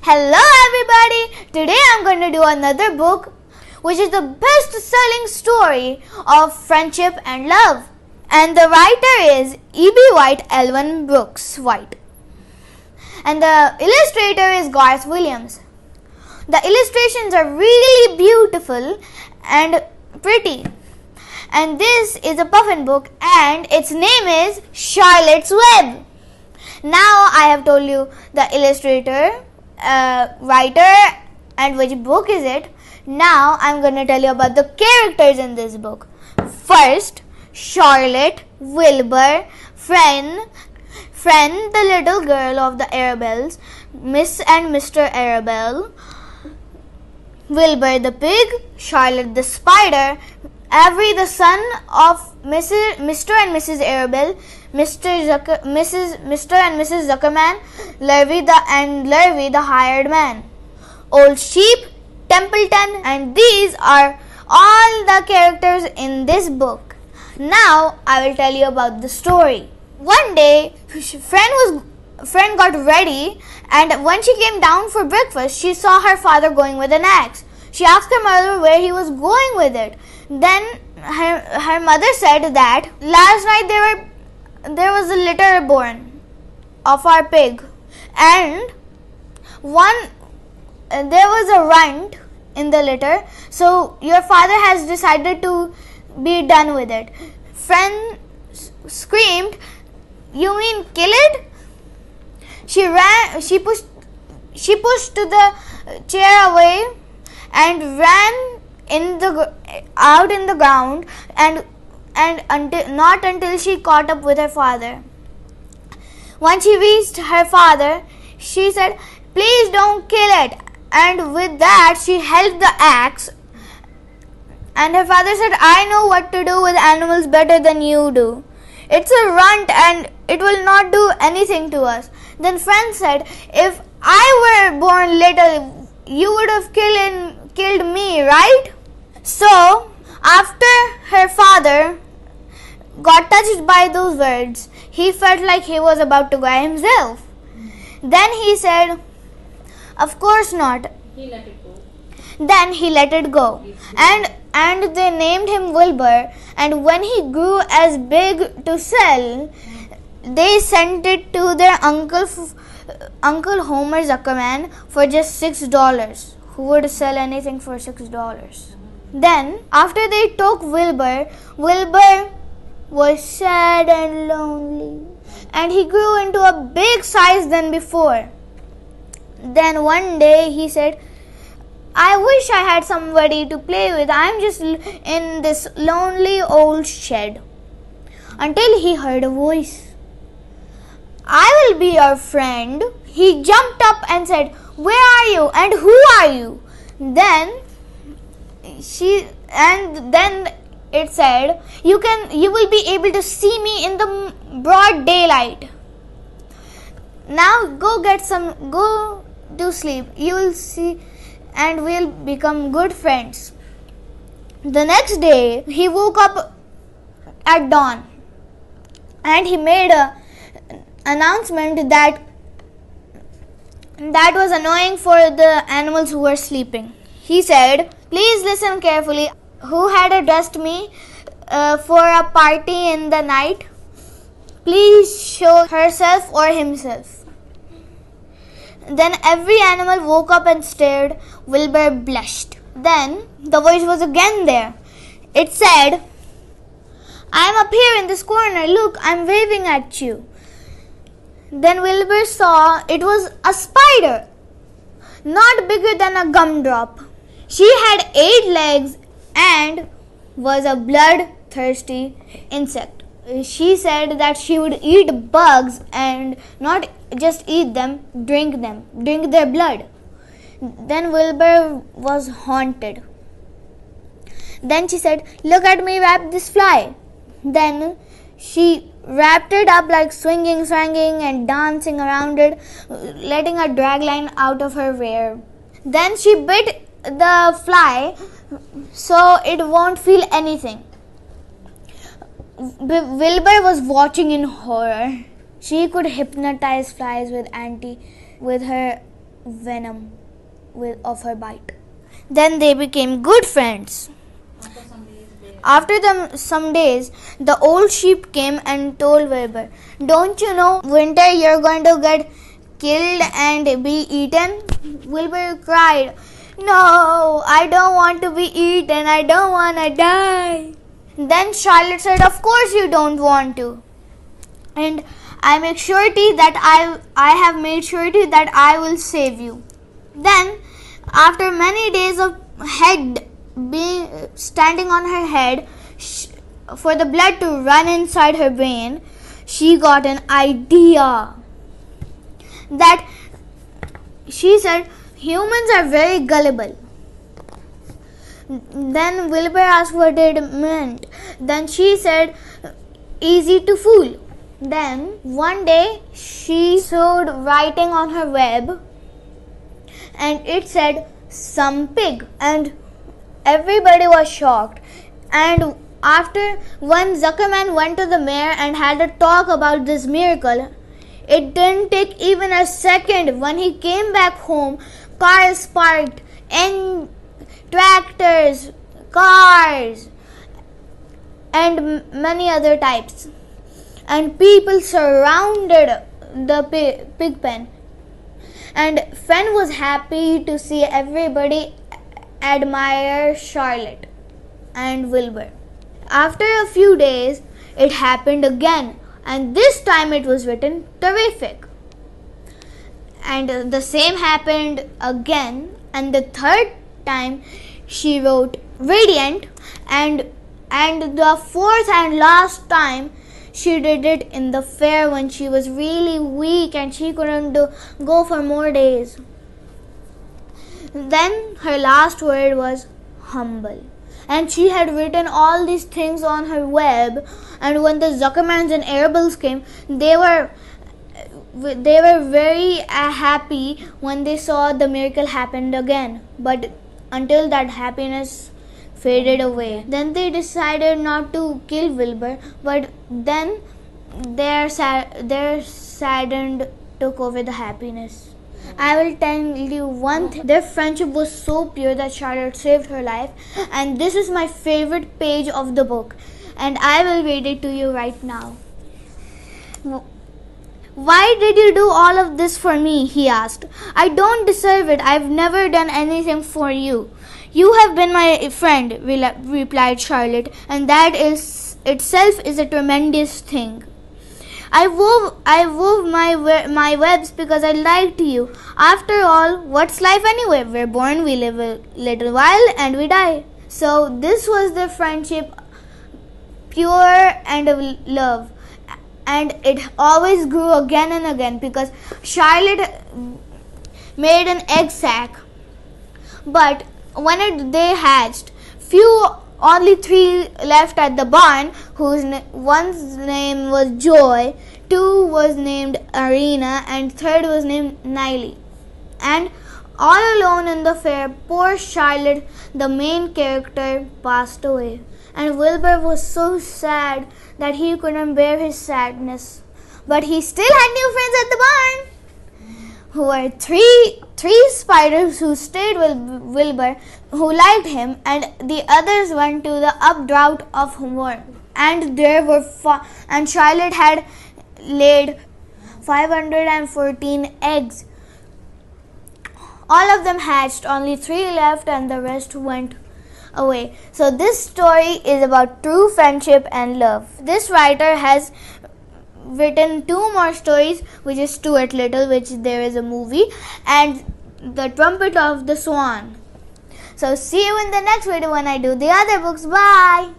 Hello everybody! Today I'm going to do another book which is the best-selling story of friendship and love. And the writer is e.b.white, Elvin Brooks White. And the illustrator is Garth Williams. The illustrations are really beautiful and pretty. And this is a puffin book and its name is Charlotte's Web. Now I have told you the illustrator, writer and which book is it. Now I'm going to tell you about the characters in this book. First, Charlotte, Wilbur, Friend, the little girl of the Arabelles, Miss and Mr. Arabelle, Wilbur the pig, Charlotte the spider, Avery the son of Mr. and Mrs. Arabelle, Mr. and Mrs. Zuckerman, Lurvy the hired man, Old Sheep, Templeton, and these are all the characters in this book. Now I will tell you about the story. One day, Friend got ready, and when she came down for breakfast, she saw her father going with an axe. She asked her mother where he was going with it. Then her mother said that last night there was a litter born of our pig, and there was a runt in the litter, so your father has decided to be done with it. Friend screamed, "You mean kill it?" She pushed the chair away and ran out in the ground and not until she caught up with her father. When she reached her father, she said, "Please don't kill it." And with that, she held the axe. And her father said, "I know what to do with animals better than you do. It's a runt and it will not do anything to us." Then Friend said, "If I were born little, you would have killed me, right?" So, after her father got touched by those words, he felt like he was about to cry himself. Then he said, "Of course not." Then he let it go. And they named him Wilbur. And when he grew as big to sell, they sent it to their Uncle Homer Zuckerman for just $6. Who would sell anything for $6? Then, after they took Wilbur was sad and lonely. And he grew into a big size than before. Then one day he said, "I wish I had somebody to play with. I'm just in this lonely old shed." Until he heard a voice. "I will be your friend." He jumped up and said, "Where are you and who are you?" Then it said, "You will be able to see me in the broad daylight. Now go to sleep. You will see, and we'll become good friends." The next day, he woke up at dawn, and he made an announcement that was annoying for the animals who were sleeping. He said, "Please listen carefully. Who had addressed me for a party in the night? Please show herself or himself." Then every animal woke up and stared. Wilbur blushed. Then the voice was again there. It said, "I am up here in this corner. Look, I am waving at you." Then Wilbur saw it was a spider, not bigger than a gumdrop. She had 8 legs and was a bloodthirsty insect. She said that she would eat bugs and not just eat them, drink their blood. Then Wilbur was haunted. Then she said, "Look at me wrap this fly." Then she wrapped it up like swinging and dancing around it, letting a drag line out of her hair. Then she bit the fly so it won't feel anything. Wilbur was watching in horror. She could hypnotize flies with her venom of her bite. Then they became good friends. After some days, the old sheep came and told Wilbur, "Don't you know, winter, you're going to get killed and be eaten?" Wilbur cried, "No, I don't want to be eaten. I don't want to die." Then Charlotte said, "Of course you don't want to. And I make surety that I have made surety that I will save you." Then, after many days of head being standing on her head for the blood to run inside her brain, she got an idea. That she said, "Humans are very gullible." Then Wilbur asked what it meant. Then she said, "Easy to fool." Then one day she sewed writing on her web, and it said, "Some pig," and everybody was shocked. And after when Zuckerman went to the mayor and had a talk about this miracle, it didn't take even a second. When he came back home, cars parked, and tractors, cars, and many other types. And people surrounded the pig pen. And Fen was happy to see everybody admire Charlotte and Wilbur. After a few days, it happened again, and this time it was written terrific. And the same happened again, and the third time she wrote radiant, and the fourth and last time she did it in the fair when she was really weak and she couldn't go for more days. Then her last word was humble. And she had written all these things on her web, and when the Zuckermans and Arables came, they were very happy when they saw the miracle happened again. But until that happiness faded away. Then they decided not to kill Wilbur, but then their saddened took over the happiness. I will tell you one thing. Their friendship was so pure that Charlotte saved her life, and this is my favorite page of the book, and I will read it to you right now. "Why did you do all of this for me?" he asked. "I don't deserve it. I've never done anything for you." "You have been my friend," replied Charlotte, "and that is itself is a tremendous thing. I wove my webs because I liked you. After all, what's life anyway? We're born, we live a little while, and we die." So this was their friendship, pure and of love, and it always grew again and again because Charlotte made an egg sac, but when they hatched, only 3 left at the barn, one's name was Joy, 2 was named Arena, and 3rd was named Niley. And all alone in the fair, poor Charlotte, the main character, passed away. And Wilbur was so sad that he couldn't bear his sadness. But he still had new friends at the barn, who were three spiders who stayed with Wilbur, who liked him, and the others went to the updraft of worm. And and Charlotte had laid 514 eggs. All of them hatched, only 3 left, and the rest went away. So this story is about true friendship and love. This writer has written 2 more stories, which is Stuart Little, which there is a movie, and The Trumpet of the Swan. So see you in the next video when I do the other books. Bye.